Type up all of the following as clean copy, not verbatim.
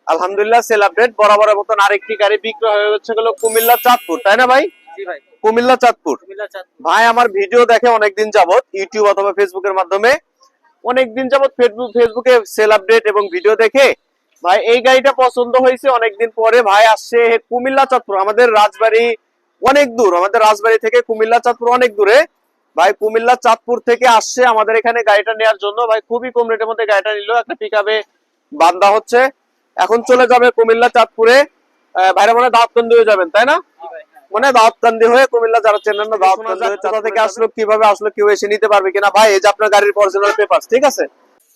আলহামদুলিল্লাহ sell update বরাবরের মতন আরেকটি গাড়ি বিক্রি হয়ে যাচ্ছে হলো কুমিল্লা চাঁদপুর, তাই না ভাই? জি ভাই, কুমিল্লা চাঁদপুর। কুমিল্লা চাঁদপুর। ভাই আমার ভিডিও দেখে অনেকদিন যাবত ইউটিউব অথবা ফেসবুকের মাধ্যমে, অনেকদিন যাবত ফেসবুকে সেল আপডেট এবং ভিডিও দেখে ভাই এই গাড়িটা পছন্দ হয়েছে। অনেকদিন পরে ভাই আসছে কুমিল্লা চাঁদপুর, আমাদের রাজবাড়ী অনেক দূর, আমাদের রাজবাড়ী থেকে কুমিল্লা চাঁদপুর অনেক দূরে। ভাই কুমিল্লা চাঁদপুর থেকে আসছে আমাদের এখানে গাড়িটা নেওয়ার জন্য। ভাই খুবই কম রেটের মধ্যে গাড়িটা নিল, একটা পিকআপে বান্ধা হচ্ছে, এখন চলে যাবে কুমিল্লা চাঁদপুরে। ভাইরা মনে হয় দাউদকান্দি হয়ে যাবেন, তাই না? মানে দাউদকান্দি হয়ে কুমিল্লা, যারা চেনেন না দাউদকান্দি হয়ে কোথা থেকে আসলো, কিভাবে আসলো, কেউ এসে নিতে পারবে কিনা। ভাই এই যে আপনার গাড়ির অরিজিনাল পেপার, ঠিক আছে?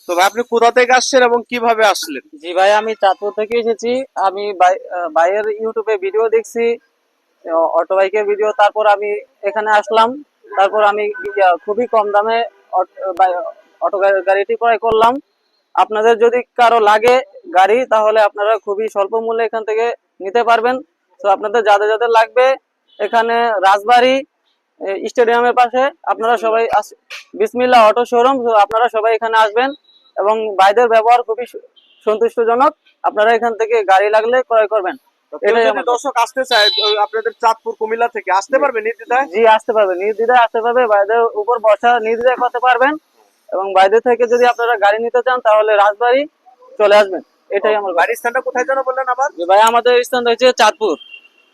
তো ভাই আপনি কোথা থেকে আসছেন এবং কিভাবে আসলেন? জি ভাই, আমি চাঁদপুর থেকে এসেছি। আমি ভাইয়ের ইউটিউবে ভিডিও দেখছি, অটো বাইকের ভিডিও, তারপর আমি এখানে আসলাম। তারপর আমি খুবই কম দামে অটো গাড়িটি ক্রয় করলাম। আপনাদের যদি কারো লাগে গাড়ি, তাহলে আপনারা খুবই স্বল্প মূল্যে এখান থেকে নিতে পারবেন। তো আপনাদের যাদের যাদের লাগবে, এখানে রাজবাড়ী স্টেডিয়ামের পাশে আপনারা সবাই বিসমিল্লাহ অটো শোরুম, তো আপনারা সবাই এখানে আসবেন এবং ভাইদের ব্যবহার খুবই সন্তুষ্টজনক। আপনারা এখান থেকে গাড়ি লাগলে ক্রয় করবেন। দর্শক আসতে চায় আপনাদের চাঁদপুর কুমিল্লা থেকে, আসতে পারবে নির্দ্বিধায়? জি, আসতে পারবে, নির্দ্বিধায় আসতে পারবে। ভাইদের উপর ভরসা নির্দ্বিধায় করতে পারবেন। এবং ভাইদের থেকে যদি আপনারা গাড়ি নিতে চান, তাহলে রাজবাড়ী চলে আসবেন। এটাই আমার বাড়ির স্থানটা কোথায় যেন বললেন আবার? ভাই, আমাদের স্থান হচ্ছে চাঁদপুর।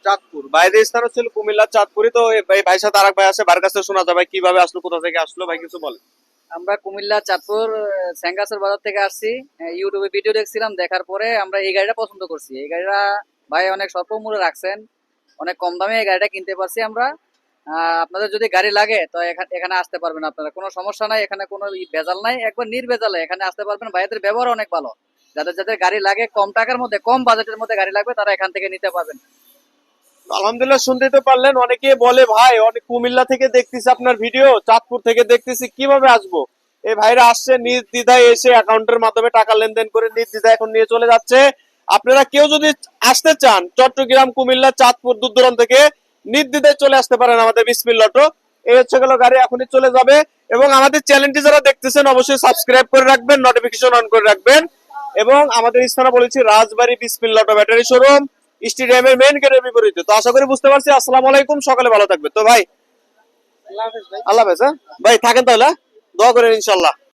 চাঁদপুর, বাইরের স্থান হচ্ছে কুমিল্লা চাঁদপুরে। তো ভাই সাথে আরেক ভাই আছে, ভাইয়ের কাছে শোনা যাবে কিভাবে আসলো, কোথা থেকে আসলো, ভাই কিছু বলেন। আমরা কুমিল্লা চাঁদপুর স্যাঙ্গাসের বাজার থেকে আসছি। ইউটিউবে ভিডিও দেখছিলাম, দেখার পরে আমরা এই গাড়িটা পছন্দ করছি। এই গাড়িটা ভাই অনেক স্বল্প মূল্যে রাখছেন, অনেক কম দামে এই গাড়িটা কিনতে পারছি আমরা। আপনাদের যদি গাড়ি লাগে তো এখানে আসতে পারবেন, আপনারা কোনো সমস্যা নাই, এখানে কোনো ভেজাল নাই, একবার নির্ভেজালে এখানে আসতে পারবেন। ভাইদের ব্যবহার অনেক ভালো। যাদের যাদের গাড়ি লাগে, কম টাকার মধ্যে, কম বাজেটের মধ্যে গাড়ি লাগবে, তারা এখান থেকে নিতে পারবেন। আলহামদুলিল্লাহ, শুনতে তো পারলেন। অনেকে বলে ভাই অনেক কুমিল্লা থেকে দেখতেছি আপনার ভিডিও, চাঁদপুর থেকে দেখতেছি, কিভাবে আসবো? এই ভাইরা আসছে নির্দ্বিধায়, এসে অ্যাকাউন্টের মাধ্যমে টাকা লেনদেন করে নির্দ্বিধায় এখন নিয়ে চলে যাচ্ছে। আপনারা কেউ যদি আসতে চান চট্টগ্রাম, কুমিল্লা, চাঁদপুর, দূর দূরান্ত থেকে নির্দ্বিধায় চলে আসতে পারেন আমাদের বিসমিল্লাহ অটো। এই হচ্ছে গেল গাড়ি, এখনই চলে যাবে। এবং আমাদের চ্যানেলটি যারা দেখতেছেন অবশ্যই সাবস্ক্রাইব করে রাখবেন, নোটিফিকেশন অন করে রাখবেন। এবং আমাদের স্থানে বলেছি রাজবাড়ী বিসমিল্লাহ অটো ব্যাটারি শোরুম, স্টেডিয়ামের মেইন গেটের বিপরীতে। তো আশা করি বুঝতে পারছি। আসসালামু আলাইকুম, সকালে ভালো থাকবে তো ভাই। আল্লাহ হাফেজ ভাই। আল্লাহ হাফেজ। হ্যাঁ ভাই, থাকেন তাহলে, দোয়া করেন ইনশাল্লাহ।